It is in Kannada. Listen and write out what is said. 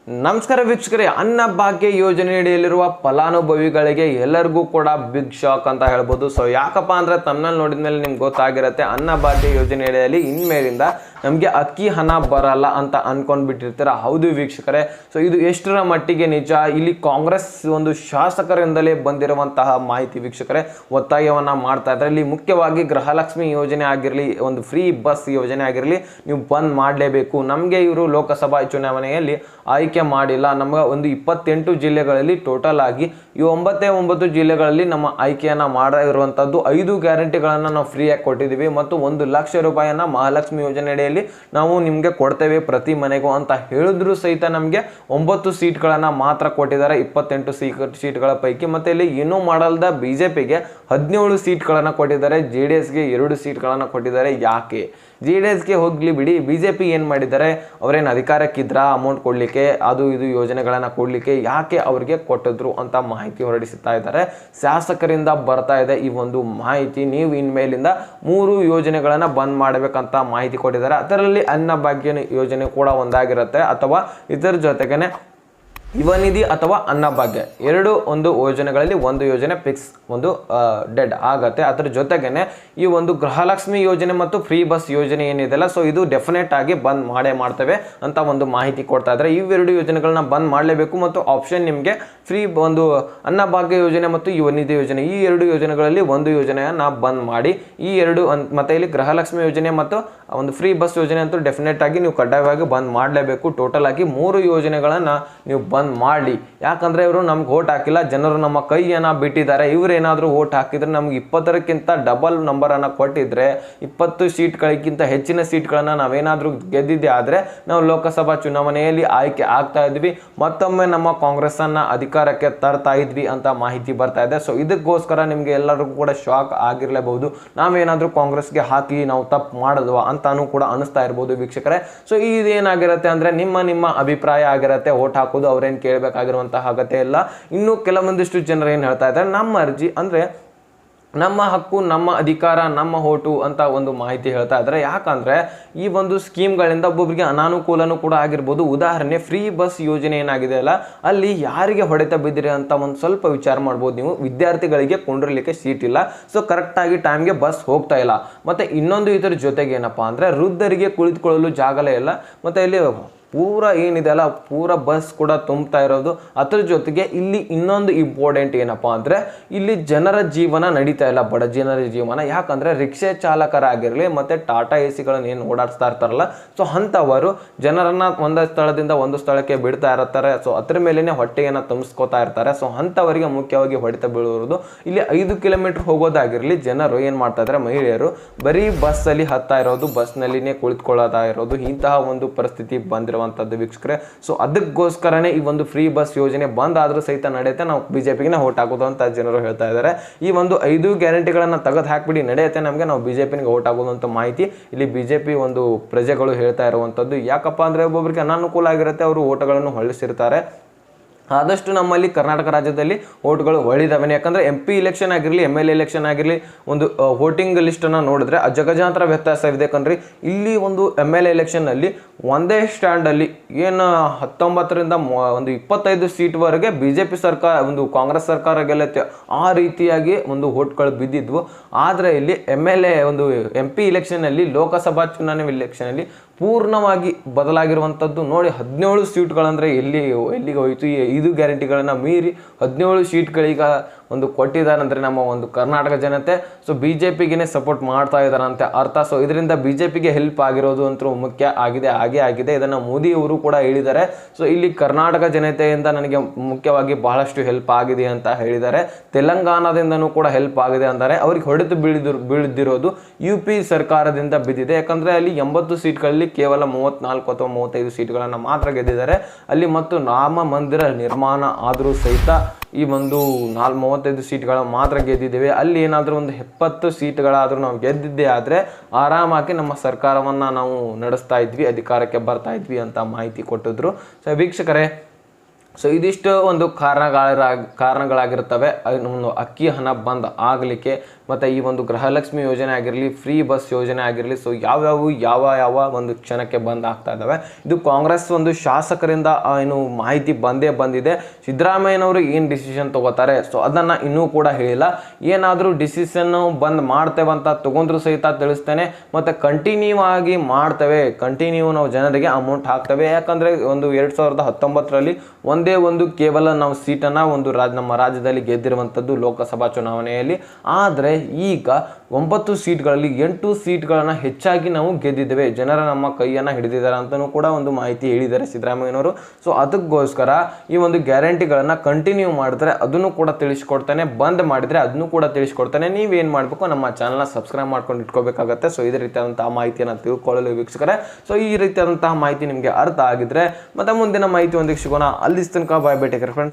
ನಮಸ್ಕಾರ ವೀಕ್ಷಕರೇ, ಅನ್ನಭಾಗ್ಯ ಯೋಜನೆಯಡಿಯಲ್ಲಿರುವ ಫಲಾನುಭವಿಗಳಿಗೆ ಎಲ್ಲರಿಗೂ ಕೂಡ ಬಿಗ್ ಶಾಕ್ ಅಂತ ಹೇಳ್ಬೋದು. ಸೊ ಯಾಕಪ್ಪ ಅಂದರೆ ತಮ್ಮನಲ್ಲಿ ನೋಡಿದ ಮೇಲೆ ನಿಮ್ಗೆ ಗೊತ್ತಾಗಿರುತ್ತೆ, ಅನ್ನಭಾಗ್ಯ ಯೋಜನೆಯಡಿಯಲ್ಲಿ ಇನ್ಮೇಲಿಂದ ನಮಗೆ ಅಕ್ಕಿ ಹಣ ಬರಲ್ಲ ಅಂತ ಅನ್ಕೊಂಡು ಬಿಟ್ಟಿರ್ತೀರ. ಹೌದು ವೀಕ್ಷಕರೇ, ಸೊ ಇದು ಎಷ್ಟರ ಮಟ್ಟಿಗೆ ನಿಜ? ಇಲ್ಲಿ ಕಾಂಗ್ರೆಸ್ ಒಂದು ಶಾಸಕರಿಂದಲೇ ಬಂದಿರುವಂತಹ ಮಾಹಿತಿ ವೀಕ್ಷಕರೇ. ಒತ್ತಾಯವನ್ನು ಮಾಡ್ತಾ ಇದ್ದಾರೆ. ಇಲ್ಲಿ ಮುಖ್ಯವಾಗಿ ಗೃಹಲಕ್ಷ್ಮಿ ಯೋಜನೆ ಆಗಿರಲಿ, ಒಂದು ಫ್ರೀ ಬಸ್ ಯೋಜನೆ ಆಗಿರಲಿ, ನೀವು ಬಂದ್ ಮಾಡಲೇಬೇಕು. ನಮಗೆ ಇವರು ಲೋಕಸಭಾ ಚುನಾವಣೆಯಲ್ಲಿ ಆಯ್ಕೆ ಮಾಡಿಲ್ಲ. ನಮಗೆ ಒಂದು 28 ಜಿಲ್ಲೆಗಳಲ್ಲಿ ಟೋಟಲ್ ಆಗಿ ಈ 9 ಜಿಲ್ಲೆಗಳಲ್ಲಿ ನಮ್ಮ ಆಯ್ಕೆಯನ್ನ ಮಾಡಿರುವಂತದ್ದು 5 ಗ್ಯಾರಂಟಿಗಳನ್ನು ನಾವು ಫ್ರೀಯಾಗಿ ಕೊಟ್ಟಿದ್ದೀವಿ ಮತ್ತು 1 ಲಕ್ಷ ರೂಪಾಯಿಯನ್ನ ಮಹಾಲಕ್ಷ್ಮಿ ಯೋಜನೆ ಅಡಿಯಲ್ಲಿ ನಾವು ನಿಮಗೆ ಕೊಡ್ತೇವೆ ಪ್ರತಿ ಮನೆಗೂ ಅಂತ ಹೇಳಿದ್ರು ಸಹಿತ ನಮಗೆ 9 ಸೀಟ್ಗಳನ್ನು ಮಾತ್ರ ಕೊಟ್ಟಿದ್ದಾರೆ 28 ಸೀಟ್ಗಳ ಪೈಕಿ. ಮತ್ತೆ ಇಲ್ಲಿ ಏನೂ ಮಾಡಲ್ದ ಬಿಜೆಪಿಗೆ 17 ಸೀಟ್ಗಳನ್ನು ಕೊಟ್ಟಿದ್ದಾರೆ, JDSಗೆ 2 ಸೀಟ್ಗಳನ್ನು ಕೊಟ್ಟಿದ್ದಾರೆ. ಯಾಕೆ? JDSಗೆ ಹೋಗ್ಲಿ ಬಿಡಿ, ಬಿಜೆಪಿ ಏನು ಮಾಡಿದ್ದಾರೆ? ಅವರೇನು ಅಧಿಕಾರಕ್ಕಿದ್ರ ಅಮೌಂಟ್ ಕೊಡ್ಲಿಕ್ಕೆ, ಅದು ಇದು ಯೋಜನೆಗಳನ್ನು ಕೊಡ್ಲಿಕ್ಕೆ, ಯಾಕೆ ಅವರಿಗೆ ಕೊಟ್ಟಿದ್ರು ಅಂತ ಮಾಹಿತಿ ಹೊರಡಿಸುತ್ತಾ ಇದ್ದಾರೆ. ಶಾಸಕರಿಂದ ಬರ್ತಾ ಇದೆ ಈ ಒಂದು ಮಾಹಿತಿ. ನೀವು ಇನ್ಮೇಲಿಂದ 3 ಯೋಜನೆಗಳನ್ನು ಬಂದ್ ಮಾಡಬೇಕಂತ ಮಾಹಿತಿ ಕೊಟ್ಟಿದ್ದಾರೆ. ಅದರಲ್ಲಿ ಅನ್ನಭಾಗ್ಯ ಯೋಜನೆ ಕೂಡ ಒಂದಾಗಿರುತ್ತೆ, ಅಥವಾ ಇದರ ಜೊತೆಗೇನೆ ಯುವ ನಿಧಿ ಅಥವಾ ಅನ್ನಭಾಗ್ಯ ಒಂದು ಯೋಜನೆಗಳಲ್ಲಿ ಒಂದು ಯೋಜನೆ ಫಿಕ್ಸ್ ಒಂದು ಡೆಡ್ ಆಗತ್ತೆ. ಅದರ ಜೊತೆಗೇನೆ ಈ ಒಂದು ಗೃಹಲಕ್ಷ್ಮಿ ಯೋಜನೆ ಮತ್ತು ಫ್ರೀ ಬಸ್ ಯೋಜನೆ ಏನಿದೆಲ್ಲ, ಸೊ ಇದು ಡೆಫಿನೆಟ್ ಆಗಿ ಬಂದ್ ಮಾಡ್ತೇವೆ ಅಂತ ಒಂದು ಮಾಹಿತಿ ಕೊಡ್ತಾ ಇದ್ದಾರೆ. ಇವೆರಡು ಯೋಜನೆಗಳನ್ನ ಬಂದ್ ಮಾಡಲೇಬೇಕು ಮತ್ತು ಆಪ್ಷನ್ ನಿಮಗೆ ಫ್ರೀ ಒಂದು ಅನ್ನಭಾಗ್ಯ ಯೋಜನೆ ಮತ್ತು ಯುವ ನಿಧಿ ಯೋಜನೆ, ಈ 2 ಯೋಜನೆಗಳಲ್ಲಿ ಒಂದು ಯೋಜನೆಯನ್ನ ಬಂದ್ ಮಾಡಿ, ಈ 2 ಮತ್ತೆ ಇಲ್ಲಿ ಗೃಹಲಕ್ಷ್ಮಿ ಯೋಜನೆ ಮತ್ತು ಒಂದು ಫ್ರೀ ಬಸ್ ಯೋಜನೆ ಅಂತೂ ಡೆಫಿನೆಟ್ ಆಗಿ ನೀವು ಕಡ್ಡಾಯವಾಗಿ ಬಂದ್ ಮಾಡಲೇಬೇಕು. ಟೋಟಲ್ ಆಗಿ 3 ಯೋಜನೆಗಳನ್ನ ನೀವು ಬಂದ್ ಮಾಡಿ. ಯಾಕಂದ್ರೆ ಇವರು ನಮ್ಗೆ ಓಟ್ ಹಾಕಿಲ್ಲ, ಜನರು ನಮ್ಮ ಕೈಯನ್ನ ಬಿಟ್ಟಿದ್ದಾರೆ. ಇವ್ರೇನಾದ್ರೂ ಓಟ್ ಹಾಕಿದ್ರೆ ನಮ್ಗೆ 20ಕ್ಕಿಂತ ಡಬಲ್ ನಂಬರ್ ಅನ್ನ ಕೊಟ್ಟಿದ್ರೆ, 20 ಸೀಟ್ಗಳಿಗಿಂತ ಹೆಚ್ಚಿನ ಸೀಟ್ಗಳನ್ನ ನಾವೇನಾದ್ರೂ ಗೆದ್ದಿದ್ದೆ ಆದ್ರೆ ನಾವು ಲೋಕಸಭಾ ಚುನಾವಣೆಯಲ್ಲಿ ಆಯ್ಕೆ ಆಗ್ತಾ ಇದ್ವಿ, ಮತ್ತೊಮ್ಮೆ ನಮ್ಮ ಕಾಂಗ್ರೆಸ್ ಅನ್ನ ಅಧಿಕಾರಕ್ಕೆ ತರ್ತಾ ಇದ್ವಿ ಅಂತ ಮಾಹಿತಿ ಬರ್ತಾ ಇದೆ. ಸೊ ಇದಕ್ಕೋಸ್ಕರ ನಿಮ್ಗೆ ಎಲ್ಲರಿಗೂ ಕೂಡ ಶಾಕ್ ಆಗಿರ್ಲೇಬಹುದು. ನಾವೇನಾದ್ರೂ ಕಾಂಗ್ರೆಸ್ಗೆ ಹಾಕಿ ನಾವು ತಪ್ಪು ಮಾಡಿದ್ವಾ ಅಂತಾನು ಕೂಡ ಅನಿಸ್ತಾ ಇರ್ಬೋದು ವೀಕ್ಷಕರೇ. ಸೊ ಇದೇನಾಗಿರುತ್ತೆ ಅಂದ್ರೆ ನಿಮ್ಮ ಅಭಿಪ್ರಾಯ ಆಗಿರುತ್ತೆ. ಓಟ್ ಹಾಕೋದು ಅವ್ರೇನ್ ಕೇಳಬೇಕಾಗಿರುವಂತಹ ಅಗತ್ಯ ಇಲ್ಲ. ಇನ್ನು ಕೆಲವೊಂದಿಷ್ಟು ಜನರು ಏನ್ ಹೇಳ್ತಾ ಇದ್ದಾರೆ, ನಮ್ಮ ಅರ್ಜಿ ಅಂದ್ರೆ ನಮ್ಮ ಹಕ್ಕು, ನಮ್ಮ ಅಧಿಕಾರ, ನಮ್ಮ ಓಟು ಅಂತ ಒಂದು ಮಾಹಿತಿ ಹೇಳ್ತಾ ಇದ್ದಾರೆ. ಯಾಕಂದ್ರೆ ಈ ಒಂದು ಸ್ಕೀಮ್ಗಳಿಂದ ಒಬ್ಬೊಬ್ಬರಿಗೆ ಅನಾನುಕೂಲನೂ ಕೂಡ ಆಗಿರ್ಬೋದು. ಉದಾಹರಣೆ ಫ್ರೀ ಬಸ್ ಯೋಜನೆ ಏನಾಗಿದೆ ಅಲ್ಲ, ಅಲ್ಲಿ ಯಾರಿಗೆ ಹೊಡೆತ ಬಿದ್ದಿರಿ ಅಂತ ಒಂದು ಸ್ವಲ್ಪ ವಿಚಾರ ಮಾಡ್ಬೋದು ನೀವು. ವಿದ್ಯಾರ್ಥಿಗಳಿಗೆ ಕೊಂಡಿರ್ಲಿಕ್ಕೆ ಸೀಟ್ ಇಲ್ಲ, ಸೊ ಕರೆಕ್ಟಾಗಿ ಟೈಮ್ಗೆ ಬಸ್ ಹೋಗ್ತಾ ಇಲ್ಲ. ಮತ್ತೆ ಇನ್ನೊಂದು ಇದರ ಜೊತೆಗೆ ಏನಪ್ಪಾ ಅಂದ್ರೆ ವೃದ್ಧರಿಗೆ ಕುಳಿತುಕೊಳ್ಳಲು ಜಾಗಲೇ ಇಲ್ಲ. ಮತ್ತೆ ಇಲ್ಲಿ ಪೂರ ಏನಿದೆ ಅಲ್ಲ, ಪೂರ ಬಸ್ ಕೂಡ ತುಂಬ್ತಾ ಇರೋದು. ಅದ್ರ ಜೊತೆಗೆ ಇಲ್ಲಿ ಇನ್ನೊಂದು ಇಂಪಾರ್ಟೆಂಟ್ ಏನಪ್ಪಾ ಅಂದ್ರೆ ಇಲ್ಲಿ ಜನರ ಜೀವನ ನಡೀತಾ ಇಲ್ಲ, ಬಡ ಜನರ ಜೀವನ. ಯಾಕಂದ್ರೆ ರಿಕ್ಷಾ ಚಾಲಕರಾಗಿರ್ಲಿ ಮತ್ತೆ ಟಾಟಾ ಎಸಿಗಳನ್ನ ಏನು ಓಡಾಡಿಸ್ತಾ ಇರ್ತಾರಲ್ಲ, ಸೊ ಅಂಥವರು ಜನರನ್ನ ಒಂದು ಸ್ಥಳದಿಂದ ಒಂದು ಸ್ಥಳಕ್ಕೆ ಬಿಡ್ತಾ ಇರ್ತಾರೆ. ಸೊ ಅದ್ರ ಮೇಲೇನೆ ಹೊಟ್ಟೆಯನ್ನ ತುಂಬಿಸ್ಕೋತಾ ಇರ್ತಾರೆ. ಸೊ ಅಂಥವರಿಗೆ ಮುಖ್ಯವಾಗಿ ಹೊಡೆತ ಬೀಳುವುದು. ಇಲ್ಲಿ 5 ಕಿಲೋಮೀಟರ್ ಹೋಗೋದಾಗಿರ್ಲಿ, ಜನರು ಏನ್ ಮಾಡ್ತಾ ಇದ್ದಾರೆ, ಮಹಿಳೆಯರು ಬರೀ ಬಸ್ ಅಲ್ಲಿ ಹತ್ತಾ ಇರೋದು, ಬಸ್ ನಲ್ಲಿನೇ ಕುಳಿತುಕೊಳ್ಳೋದಾ ಇರೋದು, ಇಂತಹ ಒಂದು ಪರಿಸ್ಥಿತಿ ಬಂದಿರುವ ವೀಕ್ಷಕರೇ. ಸೊ ಅದಕ್ಕೋಸ್ಕರನೇ ಈ ಒಂದು ಫ್ರೀ ಬಸ್ ಯೋಜನೆ ಬಂದ್ ಆದ್ರೂ ಸಹಿತ ನಡೆಯುತ್ತೆ, ನಾವು ಬಿಜೆಪಿಗೆ ಓಟ್ ಹಾಕೋದು ಅಂತ ಜನರು ಹೇಳ್ತಾ ಇದ್ದಾರೆ. ಈ ಒಂದು 5 ಗ್ಯಾರಂಟಿಗಳನ್ನ ತೆಗೆದು ಹಾಕ್ಬಿಡಿ, ನಡೆಯುತ್ತೆ ನಮಗೆ, ನಾವು ಬಿಜೆಪಿಗೆ ಓಟ್ ಹಾಕೋದು ಅಂತ ಮಾಹಿತಿ ಇಲ್ಲಿ ಬಿಜೆಪಿ ಒಂದು ಪ್ರಜೆಗಳು ಹೇಳ್ತಾ ಇರುವಂತದ್ದು. ಯಾಕಪ್ಪ ಅಂದ್ರೆ ಒಬ್ಬೊಬ್ಬರಿಗೆ ಅನಾನುಕೂಲ ಆಗಿರುತ್ತೆ, ಅವರು ಓಟ್ಗಳನ್ನು ಹೊಳಿಸಿರ್ತಾರೆ. ಆದಷ್ಟು ನಮ್ಮಲ್ಲಿ ಕರ್ನಾಟಕ ರಾಜ್ಯದಲ್ಲಿ ಓಟ್ಗಳು ಒಳಿದಾವೆ. ಯಾಕಂದ್ರೆ MP ಇಲೆಕ್ಷನ್ ಆಗಿರಲಿ, MLA ಇಲೆಕ್ಷನ್ ಆಗಿರಲಿ, ಒಂದು ವೋಟಿಂಗ್ ಲಿಸ್ಟ್ ಅನ್ನ ನೋಡಿದ್ರೆ ಅಜಗಜಾಂತರ ವ್ಯತ್ಯಾಸ ಇದೆ ಕಣ್ರಿ. ಇಲ್ಲಿ ಒಂದು MLA ಎಲೆಕ್ಷನ್ ಅಲ್ಲಿ ಒಂದೇ ಸ್ಟ್ಯಾಂಡ್ ಅಲ್ಲಿ ಏನು 19ರಿಂದ ಒಂದು 25 ಸೀಟ್ ವರೆಗೆ ಬಿಜೆಪಿ ಸರ್ಕಾರ, ಒಂದು ಕಾಂಗ್ರೆಸ್ ಸರ್ಕಾರ ಗೆಲ್ಲುತ್ತೆ, ಆ ರೀತಿಯಾಗಿ ಒಂದು ಓಟ್ಗಳು ಬಿದ್ದಿದ್ವು. ಆದ್ರೆ ಇಲ್ಲಿ MLA ಒಂದು MP ಇಲೆಕ್ಷನ್ ಅಲ್ಲಿ, ಲೋಕಸಭಾ ಚುನಾವಣೆ ಇಲೆಕ್ಷನ್ ಅಲ್ಲಿ ಪೂರ್ಣವಾಗಿ ಬದಲಾಗಿರುವಂಥದ್ದು ನೋಡಿ. 17 ಸೀಟ್ಗಳಂದ್ರೆ ಎಲ್ಲಿಗೆ ಹೋಯಿತು? ಈ 5 ಗ್ಯಾರಂಟಿಗಳನ್ನ ಮೀರಿ 17 ಸೀಟ್ಗಳೀಗ ಒಂದು ಕೊಟ್ಟಿದ್ದಾರೆ ಅಂದ್ರೆ ನಮ್ಮ ಒಂದು ಕರ್ನಾಟಕ ಜನತೆ ಸೊ ಬಿಜೆಪಿಗೆ ಸಪೋರ್ಟ್ ಮಾಡ್ತಾ ಇದ್ದಾರೆ ಅಂತ ಅರ್ಥ. ಸೊ ಇದರಿಂದ ಬಿಜೆಪಿಗೆ ಹೆಲ್ಪ್ ಆಗಿರೋದು ಅಂತೂ ಮುಖ್ಯ ಆಗಿದೆ. ಇದನ್ನ ಮೋದಿ ಅವರು ಕೂಡ ಹೇಳಿದ್ದಾರೆ. ಸೊ ಇಲ್ಲಿ ಕರ್ನಾಟಕ ಜನತೆಯಿಂದ ನನಗೆ ಮುಖ್ಯವಾಗಿ ಬಹಳಷ್ಟು ಹೆಲ್ಪ್ ಆಗಿದೆ ಅಂತ ಹೇಳಿದ್ದಾರೆ. ತೆಲಂಗಾಣದಿಂದನೂ ಕೂಡ ಹೆಲ್ಪ್ ಆಗಿದೆ ಅಂತಾರೆ. ಅವ್ರಿಗೆ ಹೊಡೆತು ಬೀಳಿದಿರೋದು UP ಸರ್ಕಾರದಿಂದ ಬಿದ್ದಿದೆ. ಯಾಕಂದ್ರೆ ಅಲ್ಲಿ 80 ಸೀಟ್ಗಳಲ್ಲಿ ಕೇವಲ 34 ಅಥವಾ 35 ಸೀಟ್ಗಳನ್ನ ಮಾತ್ರ ಗೆದ್ದಿದ್ದಾರೆ. ಅಲ್ಲಿ ಮತ್ತು ರಾಮ ಮಂದಿರ ನಿರ್ಮಾಣ ಆದರೂ ಸಹಿತ ಈ ಒಂದು 35 ಸೀಟ್ಗಳ ಮಾತ್ರ ಗೆದ್ದಿದ್ದೇವೆ. ಅಲ್ಲಿ ಏನಾದರೂ ಒಂದು 70 ಸೀಟ್ಗಳಾದರೂ ನಾವು ಗೆದ್ದಿದ್ದೇ ಆದರೆ ಆರಾಮಾಗಿ ನಮ್ಮ ಸರ್ಕಾರವನ್ನು ನಾವು ನಡೆಸ್ತಾ ಇದ್ವಿ, ಅಧಿಕಾರಕ್ಕೆ ಬರ್ತಾ ಇದ್ವಿ ಅಂತ ಮಾಹಿತಿ ಕೊಟ್ಟಿದ್ರು. ಸೊ ವೀಕ್ಷಕರೇ, ಸೊ ಇದಿಷ್ಟು ಒಂದು ಕಾರಣಗಳಾಗಿರ್ತವೆ ಒಂದು ಅಕ್ಕಿ ಹಣ ಬಂದ್ ಆಗಲಿಕ್ಕೆ. ಮತ್ತು ಈ ಒಂದು ಗೃಹಲಕ್ಷ್ಮಿ ಯೋಜನೆ ಆಗಿರಲಿ, ಫ್ರೀ ಬಸ್ ಯೋಜನೆ ಆಗಿರಲಿ, ಸೊ ಯಾವ ಒಂದು ಕ್ಷಣಕ್ಕೆ ಬಂದ್ ಆಗ್ತಾ ಇದ್ದಾವೆ. ಇದು ಕಾಂಗ್ರೆಸ್ ಒಂದು ಶಾಸಕರಿಂದ ಏನು ಮಾಹಿತಿ ಬಂದಿದೆ. ಸಿದ್ದರಾಮಯ್ಯನವರು ಏನು ಡಿಸಿಷನ್ ತಗೋತಾರೆ ಸೊ ಅದನ್ನು ಇನ್ನೂ ಕೂಡ ಹೇಳಿಲ್ಲ. ಏನಾದರೂ ಡಿಸಿಷನ್ ಬಂದ್ ಮಾಡ್ತೇವೆ ಅಂತ ತಗೊಂಡ್ರು ಸಹಿತ ತಿಳಿಸ್ತೇನೆ, ಮತ್ತು ಕಂಟಿನ್ಯೂ ಆಗಿ ಮಾಡ್ತೇವೆ, ಕಂಟಿನ್ಯೂ ನಾವು ಜನರಿಗೆ ಅಮೌಂಟ್ ಹಾಕ್ತೇವೆ. ಯಾಕಂದರೆ ಒಂದು 2019ರಲ್ಲಿ ಒಂದೇ ಒಂದು ಕೇವಲ ನಾವು ಸೀಟನ್ನು ನಮ್ಮ ರಾಜ್ಯದಲ್ಲಿ ಗೆದ್ದಿರುವಂಥದ್ದು ಲೋಕಸಭಾ ಚುನಾವಣೆಯಲ್ಲಿ. ಆದರೆ ಈಗ 9 ಸೀಟ್ಗಳಲ್ಲಿ 8 ಸೀಟ್ಗಳನ್ನು ಹೆಚ್ಚಾಗಿ ನಾವು ಗೆದ್ದಿದ್ದೇವೆ. ಜನರ ನಮ್ಮ ಕೈಯನ್ನು ಹಿಡಿದಿದ್ದಾರೆ ಅಂತಲೂ ಕೂಡ ಒಂದು ಮಾಹಿತಿ ಹೇಳಿದ್ದಾರೆ ಸಿದ್ದರಾಮಯ್ಯನವರು. ಸೊ ಅದಕ್ಕೋಸ್ಕರ ಈ ಒಂದು ಗ್ಯಾರಂಟಿಗಳನ್ನು ಕಂಟಿನ್ಯೂ ಮಾಡಿದ್ರೆ ಅದನ್ನು ಕೂಡ ತಿಳಿಸ್ಕೊಡ್ತಾನೆ, ಬಂದ್ ಮಾಡಿದರೆ ಅದನ್ನು ಕೂಡ ತಿಳಿಸ್ಕೊಡ್ತಾನೆ. ನೀವೇನು ಮಾಡಬೇಕು, ನಮ್ಮ ಚಾನಲ್ನ ಸಬ್ಸ್ಕ್ರೈಬ್ ಮಾಡ್ಕೊಂಡು ಇಟ್ಕೋಬೇಕಾಗತ್ತೆ. ಸೊ ಇದೇ ರೀತಿಯಾದಂತಹ ಮಾಹಿತಿಯನ್ನು ತಿಳ್ಕೊಳ್ಳಲು ವೀಕ್ಷಕರೇ, ಸೊ ಈ ರೀತಿಯಾದಂತಹ ಮಾಹಿತಿ ನಿಮಗೆ ಅರ್ಥ ಆಗಿದ್ರೆ ಮತ್ತೆ ಮುಂದಿನ ಮಾಹಿತಿ ಒಂದಿಗೆ ಸಿಗೋಣ. ಅಲ್ಲಿ ತನಕ ಬಾಯ್, ಟೇಕ್ ಕೇರ್ ಫ್ರೆಂಡ್ಸ್.